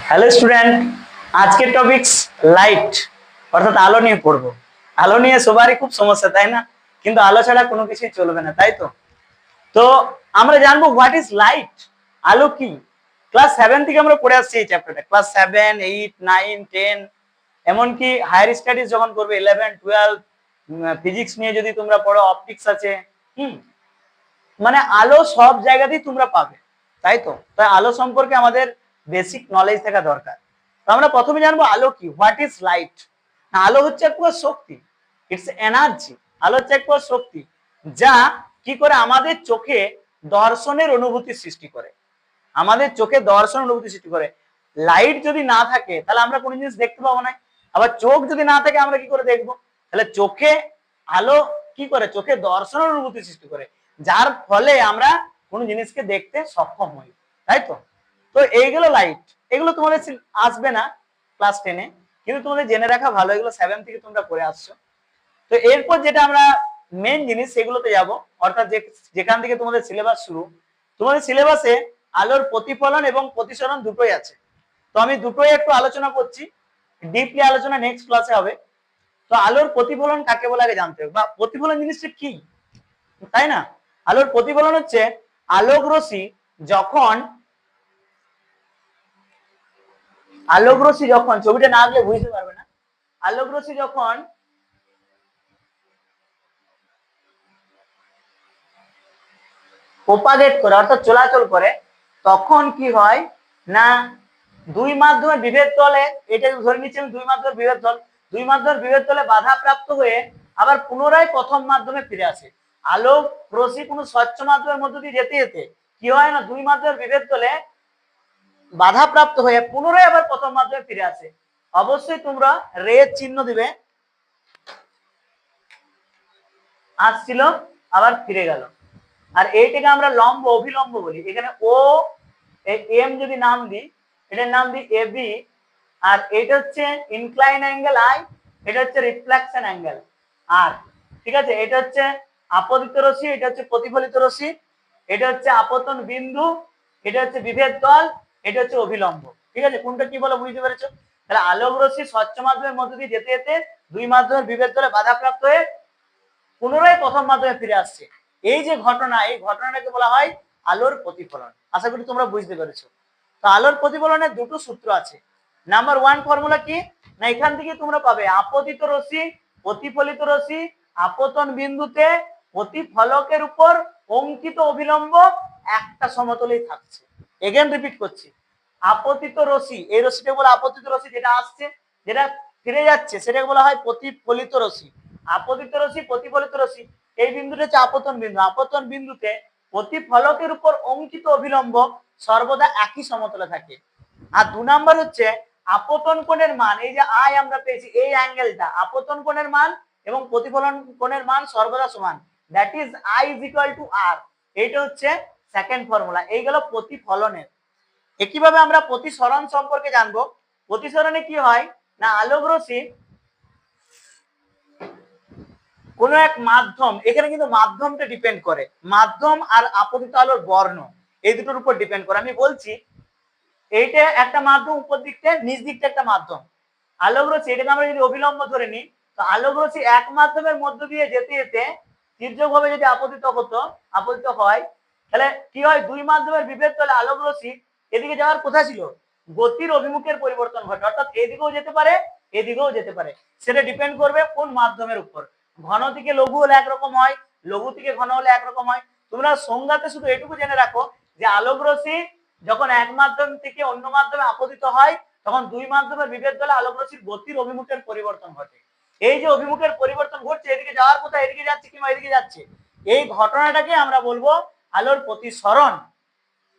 Hello student, আজকের topics light অর্থাৎ আলো নিয়ে পড়বো। আলো নিয়ে সবারই খুব সমস্যা, তাই না? কিন্তু আলো ছাড়া কোনো কিছুই চলবে না, তাই তো? তো আমরা জানবো হোয়াট ইজ লাইট, আলো কি। ক্লাস 7 থেকে আমরা পড়ে আসছি এই চ্যাপ্টারটা। ক্লাস 7, 8, 9, 10, এমনকি হায়ার স্টাডিজ যখন করবে 11, 12, ফিজিক্স নিয়ে যদি তোমরা পড়ো, অপটিক্স আছে। মানে আলো সব জায়গাতেই তোমরা পাবে, তাই তো? তাই আলো সম্পর্কে আমাদের বেসিক নলেজ থাকা দরকার। তো আমরা প্রথমে জানবো আলো কি, হোয়াট ইজ লাইট। আলো হচ্ছে এক প্রকার শক্তি, ইটস এনার্জি। আলো হচ্ছে এক প্রকার শক্তি যা কি করে আমাদের চোখে দর্শনের অনুভূতি সৃষ্টি করে। আমাদের চোখে দর্শন অনুভূতি সৃষ্টি করে। লাইট যদি না থাকে তাহলে আমরা কোনো জিনিস দেখতে পাবো না। আবার চোখ যদি না থাকে আমরা কি করে দেখবো? তাহলে চোখে আলো কি করে, চোখে দর্শন অনুভূতি সৃষ্টি করে, যার ফলে আমরা কোনো জিনিসকে দেখতে সক্ষম হই, তাই তো? তো এইগুলো লাইট, এগুলো তোমাদের আসবে না ক্লাস 10-এ, কিন্তু তোমাদের জেনে রাখা ভালো, এগুলো 7 থেকে তোমরা করে আসছো। তো এরপর যেটা আমরা মেন জিনিস সেগুলোতে যাব, অর্থাৎ যেখান থেকে তোমাদের সিলেবাস শুরু। তোমাদের সিলেবাসে আলোর প্রতিফলন এবং প্রতিসরণ দুটোই আছে। তো আমি দুটোই একটু আলোচনা করছি, ডিপলি আলোচনা নেক্সট ক্লাসে হবে। তো আলোর প্রতিফলন কাকে বলে আগে জানতে হবে, বা প্রতিফলন জিনিসটা কি, তাই না? আলোর প্রতিফলন হচ্ছে আলোক রশ্মি যখন ছবিটা না আঁকলে বুঝতে পারবে না। আলোক রশ্মি যখন প্রপাগেট করে অর্থাৎ চলাচল করে, তখন কি হয় না, দুই মাধ্যমের বিভেদ তলে, এটা ধরে নিচ্ছি আমি দুই মাধ্যমের বিভেদ তল, দুই মাধ্যমের বিভেদ তলে বাধা প্রাপ্ত হয়ে আবার পুনরায় প্রথম মাধ্যমে ফিরে আসে। আলোক রশ্মি কোনো স্বচ্ছ মাধ্যমের মধ্য দিয়ে যেতে যেতে কি হয় না, দুই মাধ্যমের বিভেদ তলে বাধা প্রাপ্ত হয়ে পুনরায় আবার প্রথম মাধ্যমে ফিরে আসে। অবশ্যই তোমরা রে চিহ্ন দিবে, আসছিল আবার ফিরে গেল। আর এইটাকে আমরা লম্ব অভিলম্ব বলি। এখানে ও এম যদি নাম দিই, এটার নাম দিই এ বি, আর এটা হচ্ছে ইনক্লাইন অ্যাঙ্গেল আই, এটা হচ্ছে রিফ্লেকশন অ্যাঙ্গেল আর। ঠিক আছে, এটা হচ্ছে আপতিত রশ্মি, এটা হচ্ছে প্রতিফলিত রশ্মি, এটা হচ্ছে আপতন বিন্দু, এটা হচ্ছে বিভেদ তল, এটা হচ্ছে অভিলম্ব। ঠিক আছে, কোনটা কি বলে বুঝতে পেরেছো? তাহলে আলোক রশ্মি স্বচ্ছ মাধ্যমের মধ্য দিয়ে যেতে যেতে দুই মাধ্যমের বিভেদ তলে বাধাপ্রাপ্ত হয়ে পুনরায় প্রথম মাধ্যমে ফিরে আসছে। এই যে ঘটনা, এই ঘটনাটাকে বলা হয় আলোর প্রতিফলন। আশা করি তোমরা বুঝতে পেরেছো। তো আলোর প্রতিফলনের দুটো সূত্র আছে। নাম্বার 1 ফর্মুলা কি না, এখান থেকে তোমরা পাবে আপতিত রশ্মি, প্রতিফলিত রশ্মি, আপতন বিন্দুতে প্রতিফলকের উপর অঙ্কিত অভিলম্ব একটা সমতলেই থাকছে। এগেন রিপিট করছি, আপতিত রশ্মি, এই রশ্মিটাকে বলা আপতিত রশ্মি, যেটা আসছে যেটা ফিরে যাচ্ছে সেটাকে বলা হয় প্রতিফলিত রশ্মি। আপতিত রশ্মি, প্রতিফলিত রশ্মি, এই বিন্দুটা হচ্ছে আপতন বিন্দু। আপতন বিন্দুতে প্রতিফলকের উপর অঙ্কিত অভিলম্ব সর্বদা একই সমতলে থাকে। আর 2 নাম্বার হচ্ছে আপতন কোণের মান, এই যে আই আমরা পেয়েছি, এই অ্যাঙ্গেলটা আপতন কোণের মান এবং প্রতিফলন কোণের মান সর্বদা সমান, that is I is equal to R. এইটা হচ্ছে সেকেন্ড ফর্মুলা। এই গেল প্রতিফলনের। একইভাবে আমরা প্রতিসরণ সম্পর্কে জানবো। প্রতিসরণে কি হয় না, আলোক রশ্মি কোন এক মাধ্যম, এখানে কিন্তু মাধ্যমটা ডিপেন্ড করে, মাধ্যম আর আপতিত আলোর বর্ণ এই দুটোর উপর ডিপেন্ড করে। আমি বলছি এইটা একটা মাধ্যম, উপর দিকটা নিচ দিকটা একটা মাধ্যম। আলোক রশ্মি, এটাকে আমরা যদি অভিলম্ব ধরে নিই, তো আলোক রশ্মি এক মাধ্যমের মধ্য দিয়ে যেতে যেতে তির্যক ভাবে যদি আপতিত হয়, তাহলে কি হয়, দুই মাধ্যমের বিভেদ তলে আলোক রশ্মি এদিকে যাওয়ার কথা ছিল, গতির অভিমুখের পরিবর্তন ঘটে, অর্থাৎ এদিকেও যেতে পারে এদিকেও যেতে পারে। সেটা ডিপেন্ড করবে কোন মাধ্যমের উপর। ঘন থেকে লঘু হলে একরকম হয়, লঘু থেকে ঘন হলে একরকম হয়। তোমরা সংজ্ঞাতে শুধু এটুকু জেনে রাখো যে আলোক রশ্মি যখন এক মাধ্যম থেকে অন্য মাধ্যমে আপতিত হয়, তখন দুই মাধ্যমের বিভেদ তলে আলোক রশ্মির গতির অভিমুখের পরিবর্তন ঘটে। এই যে অভিমুখের পরিবর্তন ঘটছে, এদিকে যাওয়ার কথা এদিকে যাচ্ছে কিংবা এদিকে যাচ্ছে, এই ঘটনাটাকে আমরা বলবো আলোর প্রতিসরণ।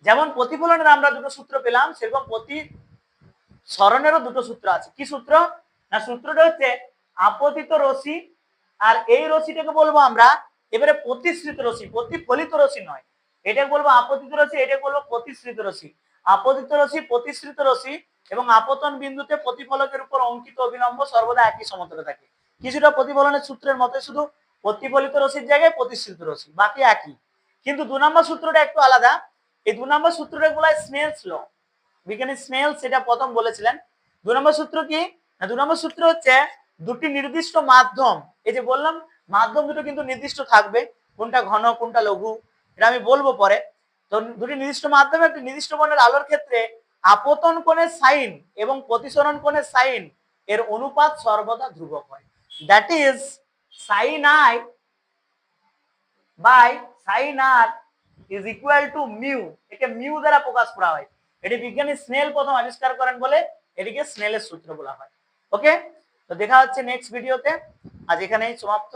যেমন প্রতিফলনের আমরা দুটো সূত্র পেলাম, সেরকম প্রতিসরণেরও দুটো সূত্র আছে। কি সূত্র না, সূত্রটা হচ্ছে আপতিত রশ্মি, আর এই রশ্মিটাকে বলবো আমরা এবারে প্রতিসৃত রশ্মি, প্রতিফলিত রশ্মি নয়, এটাকে বলবো আপতিত রশ্মি, এটাকে বলবো প্রতিসৃত রশ্মি। আপতিত রশ্মি, প্রতিসৃত রশ্মি এবং আপতন বিন্দুতে প্রতিফলকের উপর অঙ্কিত অভিলম্ব সর্বদা একই সমতলে থাকে। কিছুটা প্রতিফলনের সূত্রের মতে, শুধু প্রতিফলিত রশ্মির জায়গায় প্রতিসৃত রশ্মি, বাকি একই। কিন্তু 2 নম্বর সূত্রটা একটু আলাদা। এই 2 নম্বর সূত্রটা বলা হয় স্নেলস ল, বিজ্ঞানী স্নেল সেটা প্রথম বলেছিলেন। 2 নম্বর সূত্র কি না, 2 নম্বর সূত্র হচ্ছে দুটি নির্দিষ্ট মাধ্যম, এই যে বললাম মাধ্যম দুটো কিন্তু নির্দিষ্ট থাকবে, কোনটা ঘন কোনটা লঘু এটা আমি বলবো পরে। তো দুটি নির্দিষ্ট মাধ্যমে একটি নির্দিষ্ট বর্ণের আলোর ক্ষেত্রে আপতন কোণের সাইন এবং প্রতিসরণ কোণের সাইন এর অনুপাত সর্বদা ধ্রুবক হয়। That is sine i by sine r is equal to mu. একে মিউ দ্বারা প্রকাশ করা হয়। এটি বিজ্ঞানী স্নেল প্রথম আবিষ্কার করেন বলে এটিকে স্নেলের সূত্র বলা হয়। ওকে, তো দেখা হচ্ছে নেক্সট ভিডিওতে। আজ এখানেই সমাপ্ত।